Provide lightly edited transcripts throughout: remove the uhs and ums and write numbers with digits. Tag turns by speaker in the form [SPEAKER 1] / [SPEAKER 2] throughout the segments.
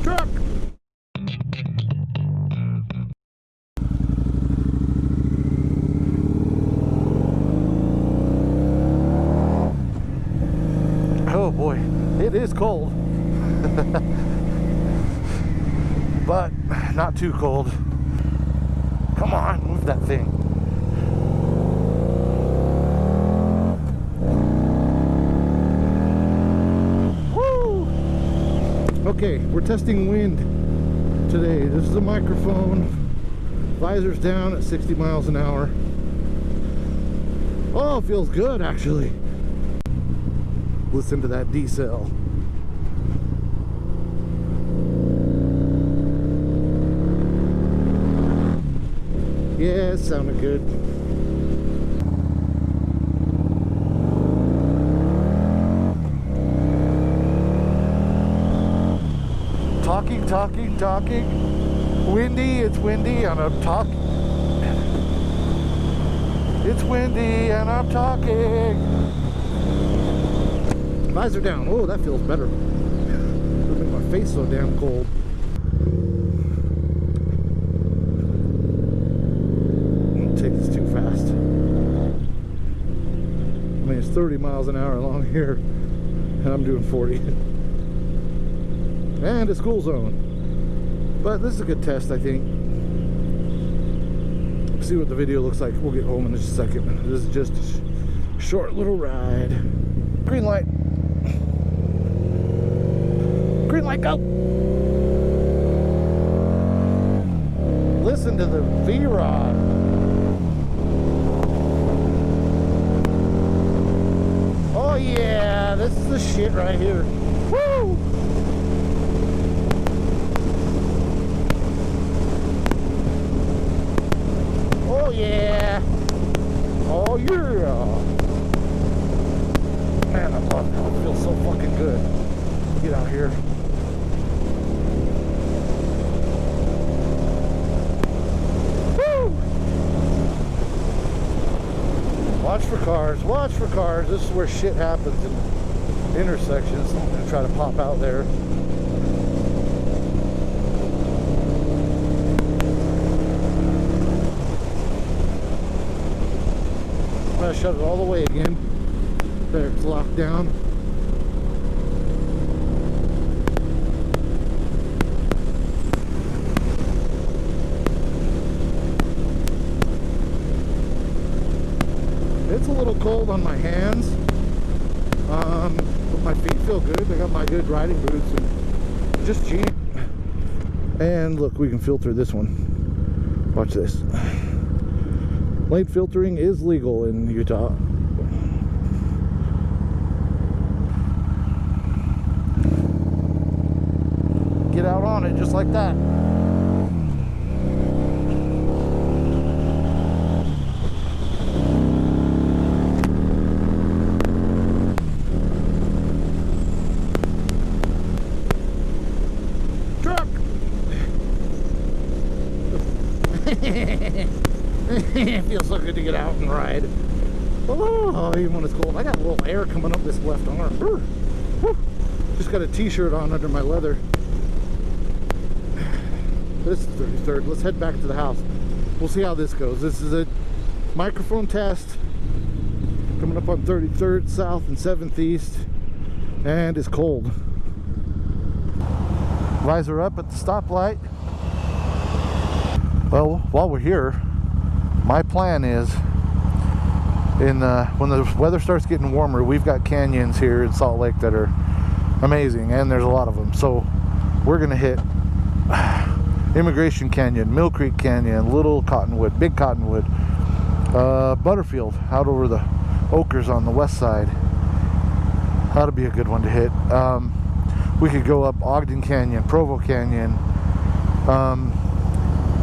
[SPEAKER 1] Truck! Oh boy, it is cold. But not too cold. Come on, move that thing. Woo! Okay, we're testing wind today. This is a microphone. Visor's down at 60 miles an hour. Oh, it feels good actually. Listen to that D-cell. Yeah, it sounded good. Talking. Windy, it's windy, and I'm talking. It's windy, and I'm talking. Visor down. Oh, that feels better. It'll make my face so damn cold. Don't take this too fast. I mean, it's 30 miles an hour along here, and I'm doing 40. And a school zone. But this is a good test, I think. See what the video looks like. We'll get home in just a second. This is just a short little ride. Green light. Green light, go! Listen to the V-Rod. Oh yeah, this is the shit right here. Woo! Oh yeah! Oh yeah! Man, I love it. It feels so fucking good. Get out here. Woo! Watch for cars. Watch for cars. This is where shit happens in intersections. I'm gonna try to pop out there. I'm gonna shut it all the way again. There, it's locked down. It's a little cold on my hands, but my feet feel good. I got my good riding boots and just Jeep. And look, we can filter this one. Watch this. Lane filtering is legal in Utah. Get out on it just like that. Truck! It feels so good to get out and ride. Oh, even when it's cold. I got a little air coming up this left arm. Woo. Just got a t-shirt on under my leather. This is 33rd. Let's head back to the house. We'll see how this goes. This is a microphone test. Coming up on 33rd South and 7th East. And it's cold. Visor up at the stoplight. Well, while we're here, my plan is when the weather starts getting warmer, we've got canyons here in Salt Lake that are amazing, and there's a lot of them. So we're gonna hit Immigration Canyon, Mill Creek Canyon, Little Cottonwood, Big Cottonwood, Butterfield out over the Oakers on the west side. That'll be a good one to hit. We could go up Ogden Canyon, Provo Canyon.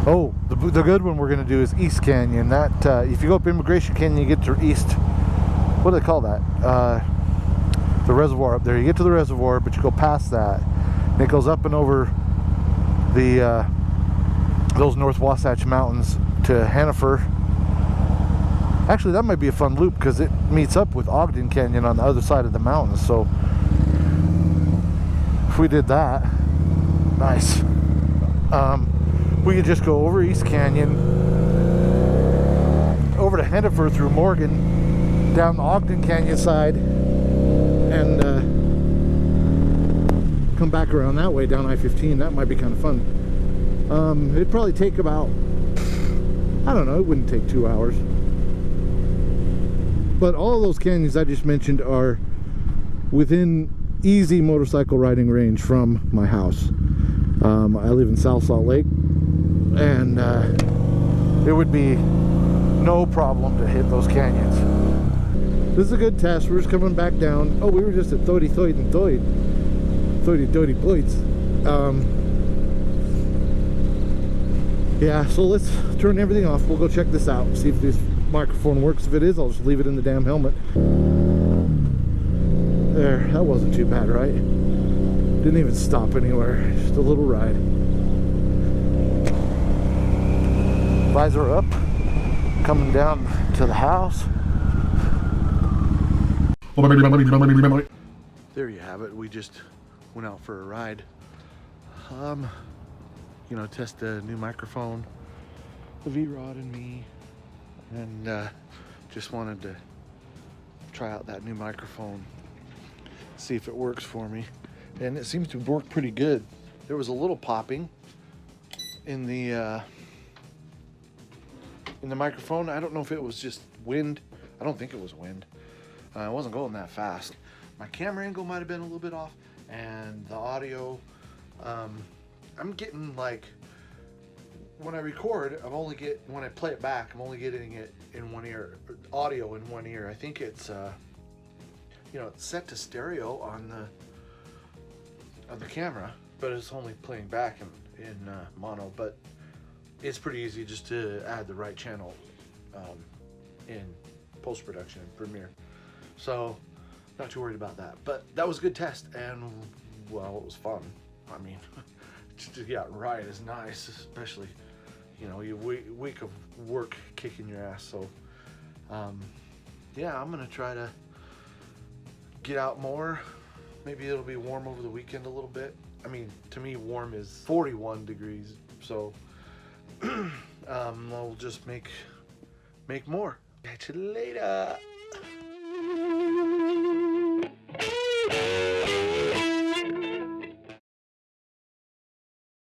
[SPEAKER 1] Oh, the good one we're going to do is East Canyon. That if you go up Immigration Canyon, you get to East. What do they call that? The reservoir up there. You get to the reservoir, but you go past that, and it goes up and over the those North Wasatch Mountains to Hannaford. Actually, that might be a fun loop because it meets up with Ogden Canyon on the other side of the mountains. So if we did that, nice. We could just go over East Canyon, over to Hennifer through Morgan, down the Ogden Canyon side, and come back around that way down I-15. That might be kind of fun. It'd probably take about, I don't know, it wouldn't take 2 hours. But all those canyons I just mentioned are within easy motorcycle riding range from my house. I live in South Salt Lake, and it would be no problem to hit those canyons. This is a good test. We're just coming back down. Oh, we were just at Thoidi Points. Yeah, so let's turn everything off. We'll go check this out, see if this microphone works. If it is, I'll just leave it in the damn helmet. There, that wasn't too bad, right? Didn't even stop anywhere, just a little ride. Visor up, coming down to the house. There you have it. We just went out for a ride. You know, test the new microphone, the V-Rod and me, and just wanted to try out that new microphone, see if it works for me. And it seems to work pretty good. There was a little popping in the microphone. I don't know if it was just wind. I don't think it was wind. I wasn't going that fast. My camera angle might have been a little bit off, and the audio, I'm getting, like, when I record, when I play it back, I'm only getting it in one ear, audio in one ear. I think it's, you know, it's set to stereo on the camera, but it's only playing back in mono. But it's pretty easy just to add the right channel in post-production in Premiere. So not too worried about that. But that was a good test, and well, it was fun. I mean, to get out and ride is nice, especially, you know, your week of work kicking your ass. So yeah, I'm gonna try to get out more. Maybe it'll be warm over the weekend a little bit. I mean, to me, warm is 41 degrees. So I'll just make more. Catch you later.